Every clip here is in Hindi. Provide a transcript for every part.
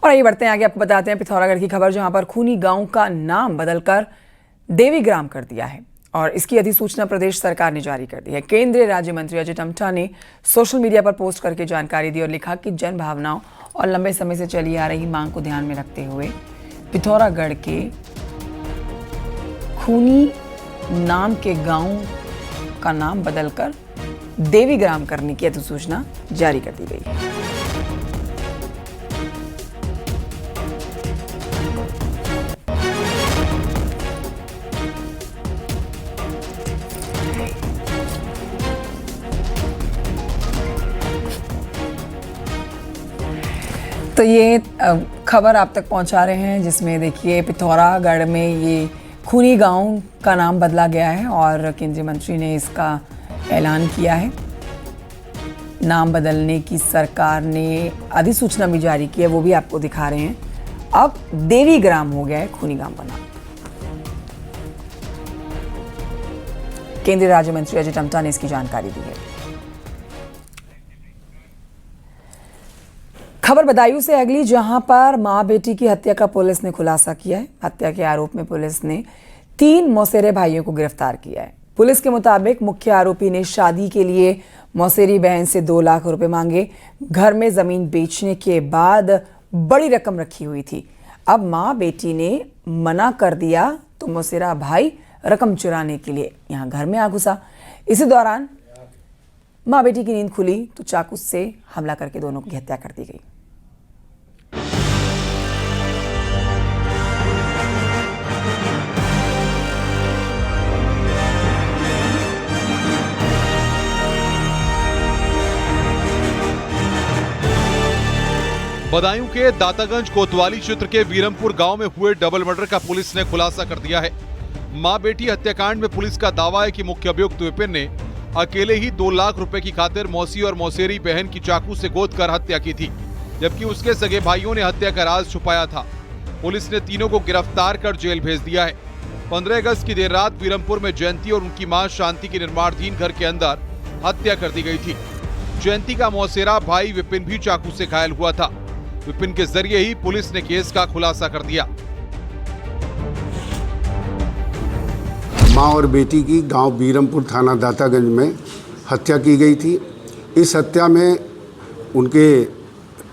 और आइए बढ़ते हैं आगे, आपको बताते हैं पिथौरागढ़ की खबर, जहां पर खूनी गांव का नाम बदलकर देवीग्राम कर दिया है और इसकी अधिसूचना प्रदेश सरकार ने जारी कर दी है। केंद्रीय राज्य मंत्री अजय टम्टा ने सोशल मीडिया पर पोस्ट करके जानकारी दी और लिखा कि जन भावनाओं और लंबे समय से चली आ रही मांग को ध्यान में रखते हुए पिथौरागढ़ के खूनी नाम के गांव का नाम बदलकर देवीग्राम करने की अधिसूचना जारी कर दी गई है। तो ये खबर आप तक पहुंचा रहे हैं, जिसमें देखिए पिथौरागढ़ में ये खूनी गांव का नाम बदला गया है और केंद्रीय मंत्री ने इसका ऐलान किया है। नाम बदलने की सरकार ने अधिसूचना भी जारी की है, वो भी आपको दिखा रहे हैं। अब देवीग्राम हो गया है खूनी गांव का नाम। केंद्रीय राज्य मंत्री अजय टम्टा ने इसकी जानकारी दी है। खबर बदायूं से अगली, जहां पर मां बेटी की हत्या का पुलिस ने खुलासा किया है। हत्या के आरोप में पुलिस ने 3 मौसेरे भाइयों को गिरफ्तार किया है। पुलिस के मुताबिक मुख्य आरोपी ने शादी के लिए मौसेरी बहन से 2 लाख रुपए मांगे। घर में जमीन बेचने के बाद बड़ी रकम रखी हुई थी। अब मां बेटी ने मना कर दिया तो मौसेरा भाई रकम चुराने के लिए यहां घर में आ घुसा। इसी दौरान मां बेटी की नींद खुली तो चाकू से हमला करके दोनों की हत्या कर दी गई। बदायूं के दातागंज कोतवाली क्षेत्र के वीरमपुर गांव में हुए डबल मर्डर का पुलिस ने खुलासा कर दिया है। मां बेटी हत्याकांड में पुलिस का दावा है कि मुख्य अभियुक्त विपिन ने अकेले ही 2 लाख रुपए की खातिर मौसी और मौसेरी बहन की चाकू से गोद कर हत्या की थी, जबकि उसके सगे भाइयों ने हत्या का राज छुपाया था। पुलिस ने तीनों को गिरफ्तार कर जेल भेज दिया है। 15 अगस्त की देर रात वीरमपुर में जयंती और उनकी मां शांति के निर्माणाधीन घर के अंदर हत्या कर दी गई थी। जयंती का मौसेरा भाई विपिन भी चाकू से घायल हुआ था। विपिन के जरिए ही पुलिस ने केस का खुलासा कर दिया। मां और बेटी की गांव बीरमपुर थाना दातागंज में हत्या की गई थी। इस हत्या में उनके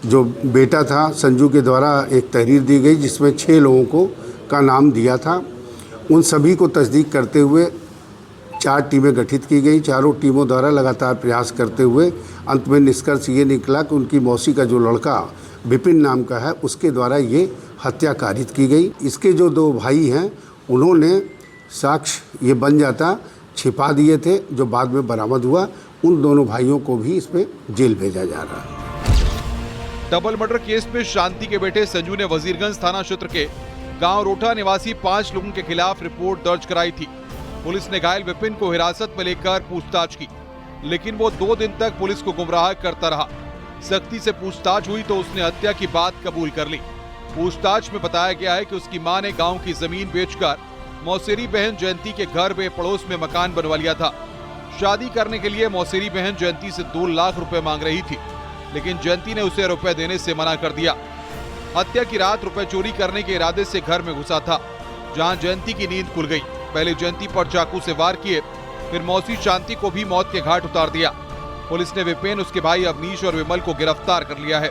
जो बेटा था संजू के द्वारा एक तहरीर दी गई, जिसमें 6 लोगों का नाम दिया था। उन सभी को तस्दीक करते हुए 4 टीमें गठित की गई। चारों टीमों द्वारा लगातार प्रयास करते हुए अंत में निष्कर्ष ये निकला कि उनकी मौसी का जो लड़का विपिन नाम का है, उसके द्वारा ये हत्या कारित की गई। इसके जो 2 भाई हैं, उन्होंने साक्ष्य ये बन जाता छिपा दिए थे, जो बाद में बरामद हुआ। उन दोनों भाइयों को भी इसमें जेल भेजा जा रहा है। डबल मर्डर केस में शांति के बेटे संजू ने वजीरगंज थाना क्षेत्र के गांव रोठा निवासी 5 लोगों के खिलाफ रिपोर्ट दर्ज कराई थी। पुलिस ने घायल विपिन को हिरासत में लेकर पूछताछ की, लेकिन वो 2 दिन तक पुलिस को गुमराह करता रहा। सख्ती से पूछताछ हुई तो उसने हत्या की बात कबूल कर ली। पूछताछ में बताया गया है कि उसकी मां ने गांव की जमीन बेचकर मौसेरी बहन जयंती के घर में पड़ोस में मकान बनवा लिया था। शादी करने के लिए मौसेरी बहन जयंती से 2 लाख रुपए मांग रही थी, लेकिन जयंती ने उसे रुपए देने से मना कर दिया। हत्या की रात रुपए चोरी करने के इरादे से घर में घुसा था, जहां जयंती की नींद खुल गई। पहले जयंती पर चाकू से वार किए, फिर मौसी शांति को भी मौत के घाट उतार दिया। पुलिस ने विपिन, उसके भाई अवनीश और विमल को गिरफ्तार कर लिया है।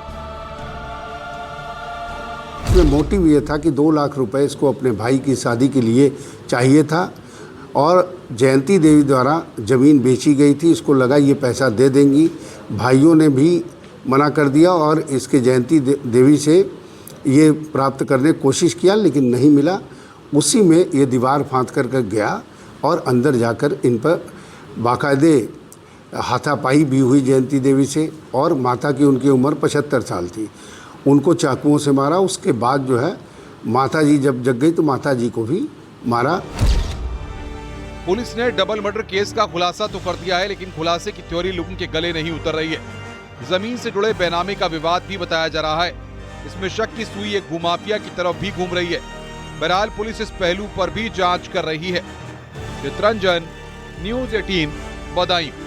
इसमें मोटिव ये था कि 2 लाख रुपए इसको अपने भाई की शादी के लिए चाहिए था और जयंती देवी द्वारा जमीन बेची गई थी। इसको लगा ये पैसा दे देंगी। भाइयों ने भी मना कर दिया और इसके जयंती देवी से ये प्राप्त करने की कोशिश किया, लेकिन नहीं मिला। उसी में ये दीवार फांद कर गया और अंदर जाकर इन पर बाकायदे हाथापाई भी हुई जयंती देवी से। और माता की उनकी उम्र 75 साल थी। उनको चाकुओं से मारा। उसके बाद जो है माता जी जब जग गई तो माता जी को भी मारा। पुलिस ने डबल मर्डर केस का खुलासा तो कर दिया है, लेकिन खुलासे की थ्योरी लोगों के गले नहीं उतर रही है। जमीन से जुड़े बेनामे का विवाद भी बताया जा रहा है। इसमें शक की सुई एक भूमाफिया की तरफ भी घूम रही है। बहरहाल पुलिस इस पहलू पर भी जांच कर रही है। चित्रंजन, न्यूज़ 18, बदायूं।